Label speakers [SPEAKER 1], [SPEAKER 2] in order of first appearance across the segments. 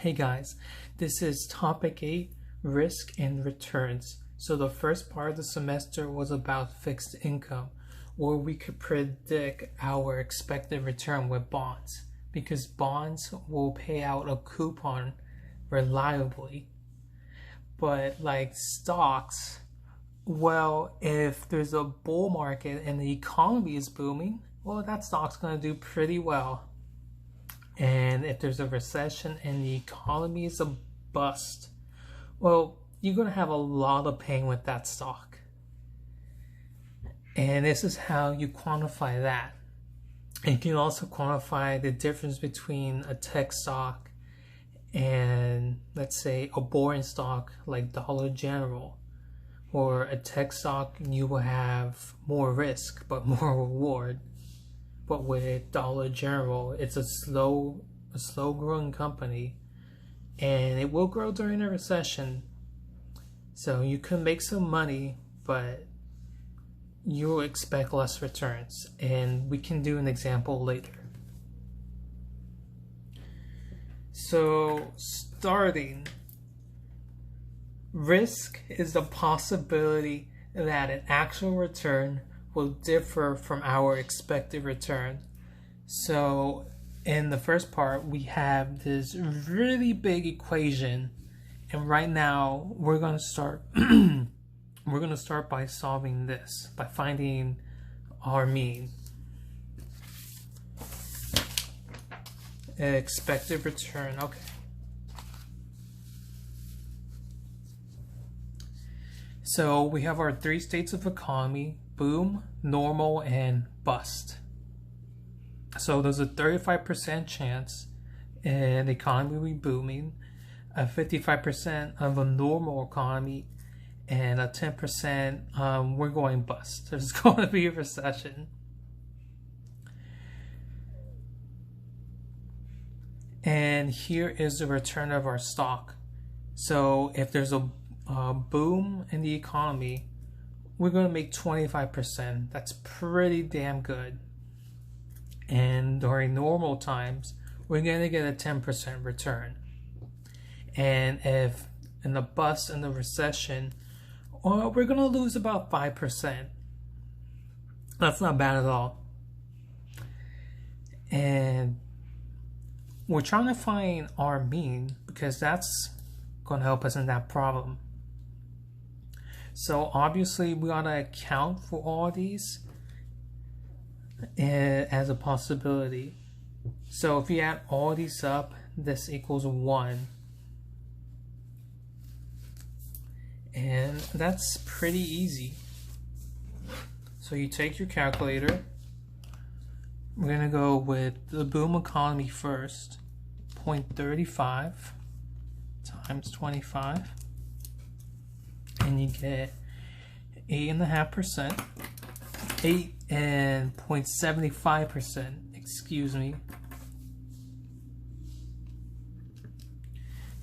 [SPEAKER 1] Hey guys, this is topic 8, risk and returns. So the first part of the semester was about fixed income, where we could predict our expected return with bonds, because bonds will pay out a coupon reliably. But like stocks, well, if there's a bull market and the economy is booming, well, that stock's going to do pretty well. And if there's a recession and the economy is a bust, well, you're going to have a lot of pain with that stock. And this is how you quantify that. And you can also quantify the difference between a tech stock and, let's say, a boring stock like Dollar General. Or a tech stock, you will have more risk but more reward. But with Dollar General, it's a slow growing company, and it will grow during a recession. So you can make some money, but you'll expect less returns. And we can do an example later. So starting, risk is the possibility that an actual return will differ from our expected return. So in the first part, we have this really big equation, and right now we're going to start by solving this, by finding our mean. Expected return, okay. So we have our three states of economy: boom, normal, and bust. So there's a 35% chance the economy will be booming, a 55% of a normal economy, and a 10% we're going bust. There's going to be a recession. And here is the return of our stock. So if there's a boom in the economy, we're going to make 25%. That's pretty damn good. And during normal times, we're going to get a 10% return. And if in the bust and the recession, we're going to lose about 5%. That's not bad at all. And we're trying to find our mean, because that's going to help us in that problem. So obviously we gotta account for all these as a possibility. So if you add all these up, this equals 1. And that's pretty easy. So you take your calculator. We're gonna go with the boom economy first. 0.35 times 25. And you get 8.5%, 0.75%, excuse me.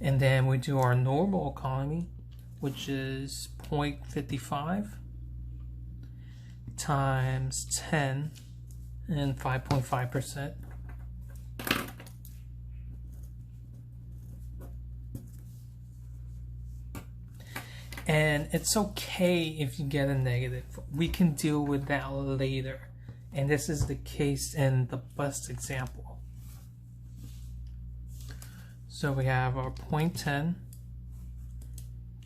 [SPEAKER 1] And then we do our normal economy, which is 0.55 times 10 and 5.5%. And it's okay if you get a negative. We can deal with that later. And this is the case in the bust example. So we have our 0.10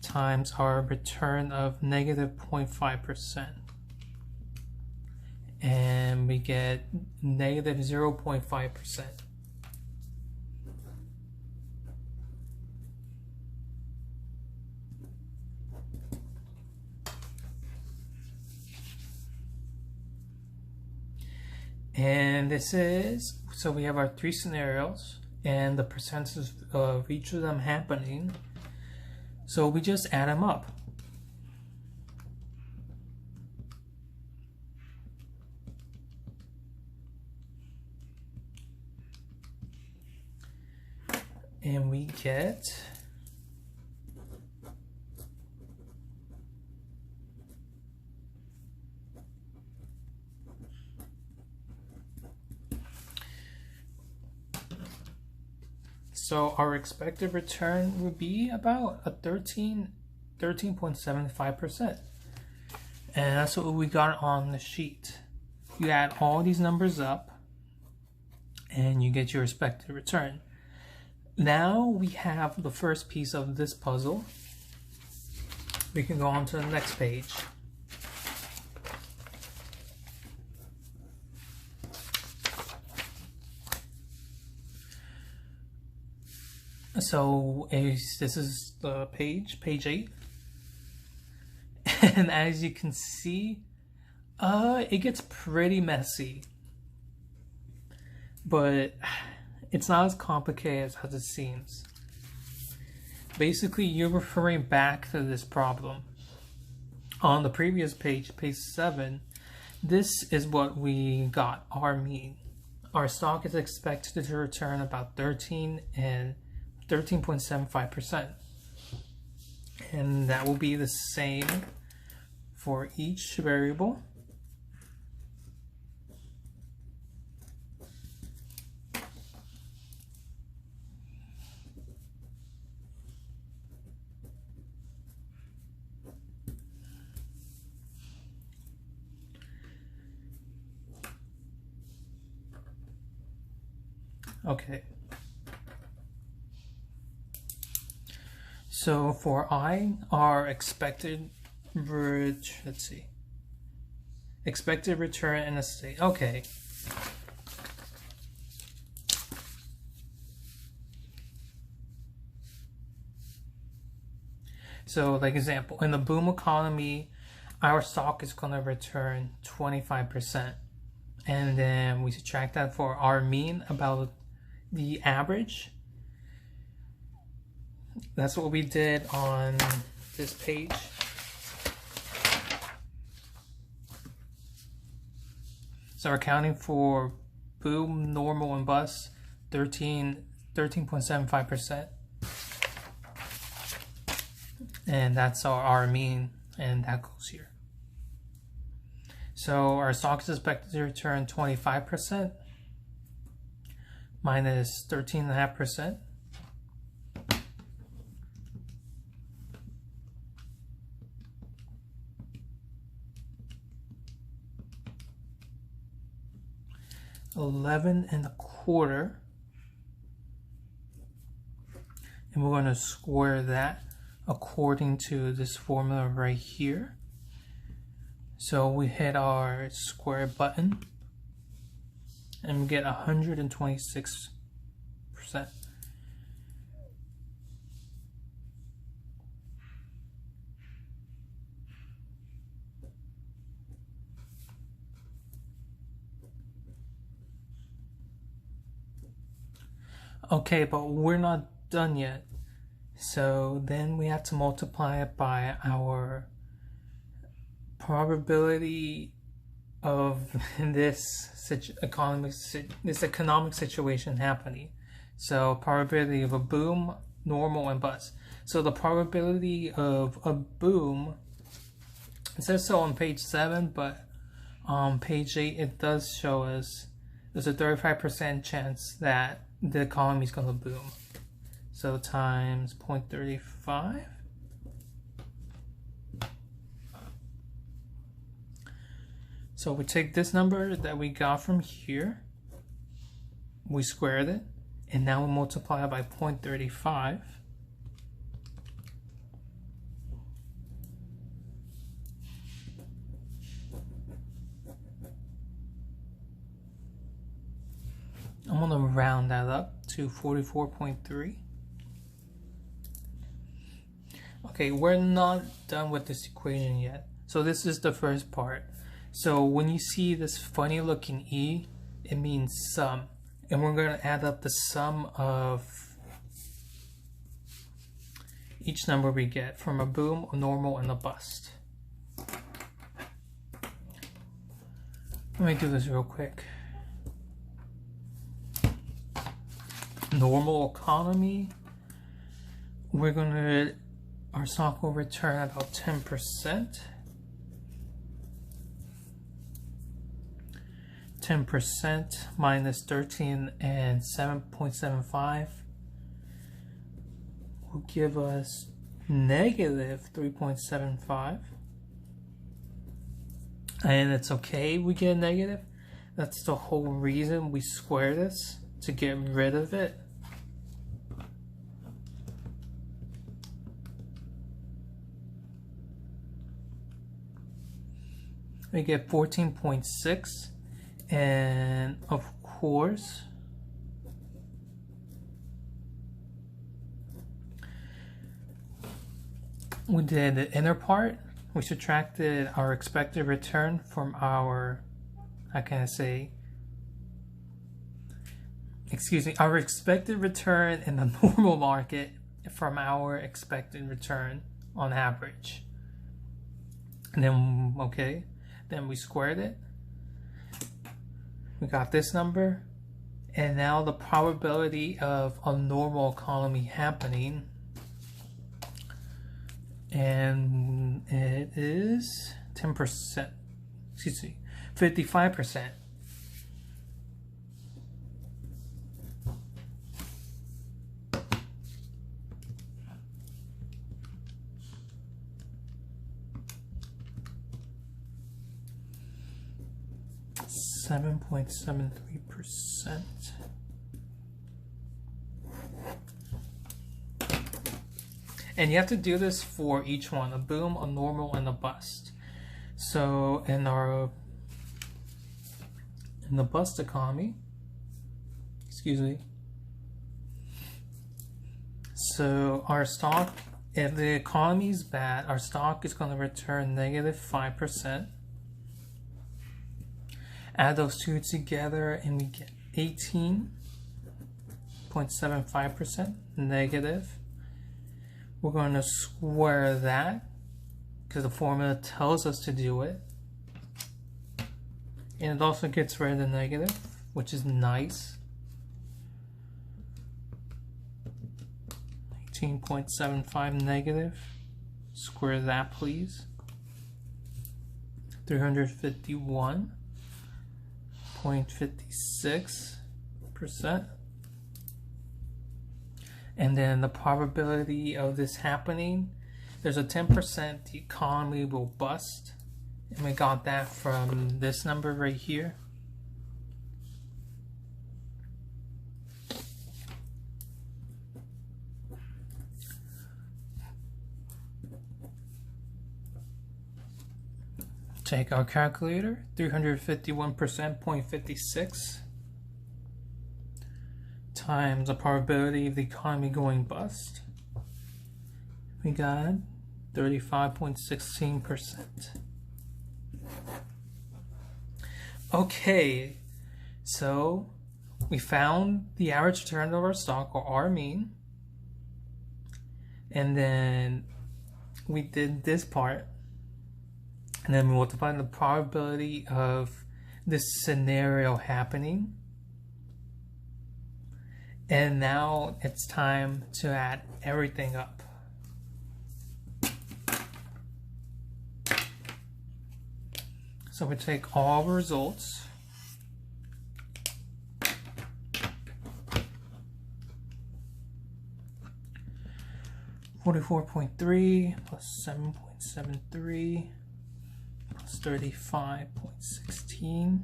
[SPEAKER 1] times our return of negative 0.5%. And we get negative 0.5%. And this is, so we have our three scenarios and the percentages of each of them happening. So we just add them up. And we get So our expected return would be about a 13.75%. And that's what we got on the sheet. You add all these numbers up and you get your expected return. Now we have the first piece of this puzzle. We can go on to the next page. So this is the page 8. And as you can see, it gets pretty messy. But it's not as complicated as it seems. Basically, you're referring back to this problem. On the previous page, page 7, this is what we got, our mean. Our stock is expected to return about 13.75%. And that will be the same for each variable. Okay. So for I, our expected expected return in a state. Okay. So like example, in the boom economy, our stock is going to return 25%. And then we subtract that for our mean about the average. That's what we did on this page. So we're accounting for boom, normal, and bust, 13.75%. And that's our mean, and that goes here. So our stock is expected to return 25% minus 13.5%. $11.25, and we're going to square that according to this formula right here. So we hit our square button and we get 126%. Okay, but we're not done yet. So then we have to multiply it by our probability of this economic situation happening. So probability of a boom, normal, and bust. So the probability of a boom, it says so on page 7, but on page 8 it does show us there's a 35% chance that the economy is going to boom. So times 0.35. So we take this number that we got from here, we squared it, and now we multiply it by 0.35. I'm going to round that up to 44.3. Okay, we're not done with this equation yet. So this is the first part. So when you see this funny looking E, it means sum. And we're going to add up the sum of each number we get from a boom, a normal, and a bust. Let me do this real quick. Normal economy, our stock will return about 10%. 10% minus 13 and 7.75 will give us negative 3.75. And it's okay we get a negative. That's the whole reason we square this, to get rid of it. We get 14.6, and of course we did the inner part. We subtracted our expected return from our, how can I say, our expected return in the normal market from our expected return on average. And then, okay, then we squared it. We got this number. And now the probability of a normal economy happening. And it is 10%, 55%. %7.73%. And you have to do this for each one, a boom, a normal, and a bust. So in the bust economy, so our stock, if the economy is bad, our stock is going to return negative 5%. Add those two together and we get 18.75% negative. We're going to square that because the formula tells us to do it. And it also gets rid of the negative, which is nice. 18.75 negative. Square that, please. 351.56%. And then the probability of this happening, there's a 10% the economy will bust. And we got that from this number right here. Take our calculator, 351%, 0.56. Times the probability of the economy going bust. We got 35.16%. Okay, so we found the average return of our stock, or R mean, and then we did this part, and then we multiplied the probability of this scenario happening. And now it's time to add everything up. So we take all the results. $44.3 plus 7.73 plus 35.16.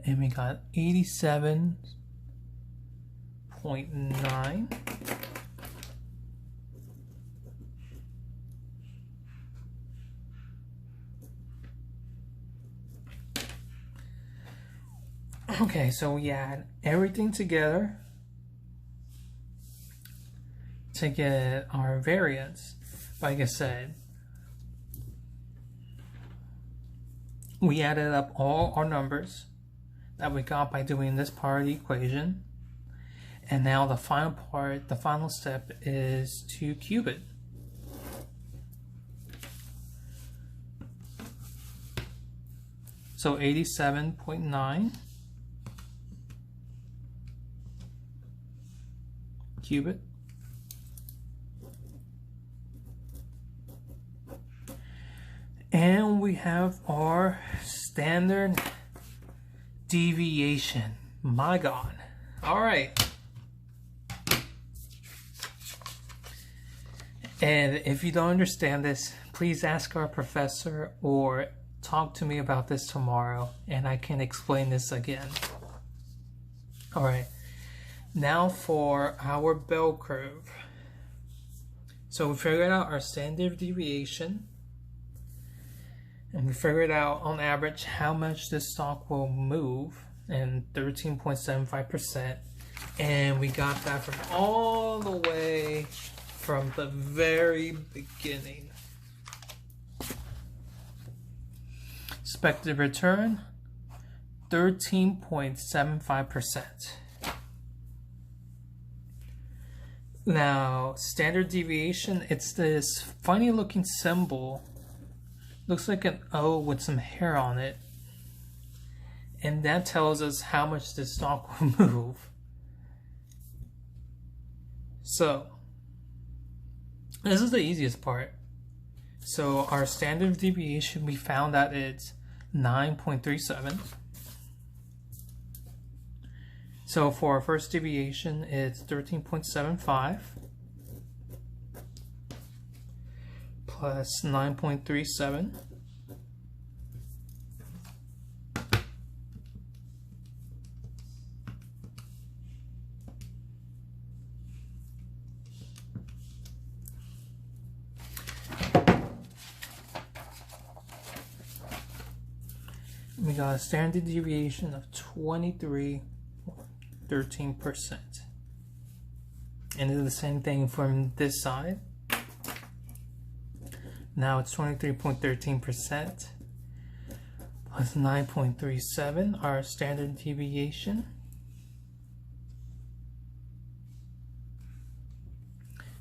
[SPEAKER 1] And we got 87.9. Okay, so we add everything together to get our variance. Like I said, we added up all our numbers that we got by doing this part of the equation. And now the final part, the final step is to cube it. So 87.9 cube it. And we have our standard deviation. My God. All right. And if you don't understand this, please ask our professor or talk to me about this tomorrow and I can explain this again. All right. Now for our bell curve. So we figured out our standard deviation. And we figured out on average how much this stock will move, and 13.75%. And we got that from all the way from the very beginning. Expected return, 13.75%. Now, standard deviation, it's this funny looking symbol. Looks like an O with some hair on it. And that tells us how much this stock will move. So, this is the easiest part. So, our standard deviation, we found that it's 9.37. So, for our first deviation, it's 13.75 plus 9.37. We got a standard deviation of 23.13%. And it's the same thing from this side. Now it's 23.13% plus 9.37, our standard deviation.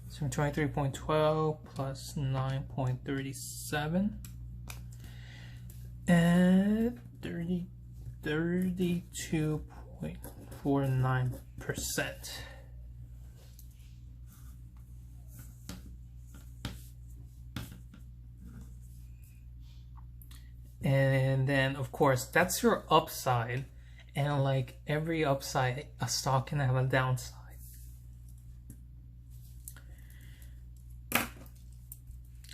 [SPEAKER 1] So 23.12 plus 9.37 and 32.49%. And then, of course, that's your upside. And like every upside, a stock can have a downside.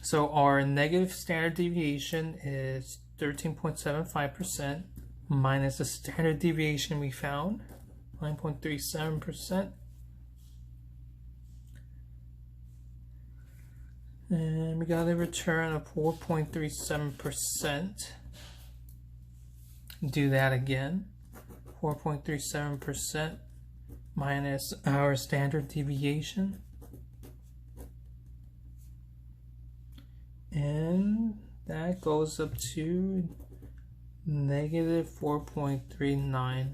[SPEAKER 1] So our negative standard deviation is 13.75% minus the standard deviation we found, 9.37%. And we got a return of 4.37%. Do that again. 4.37% minus our standard deviation. And that goes up to negative 4.39%.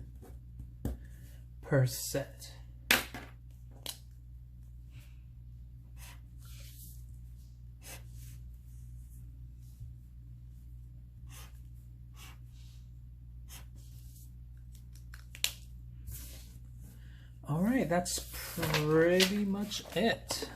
[SPEAKER 1] All right, that's pretty much it.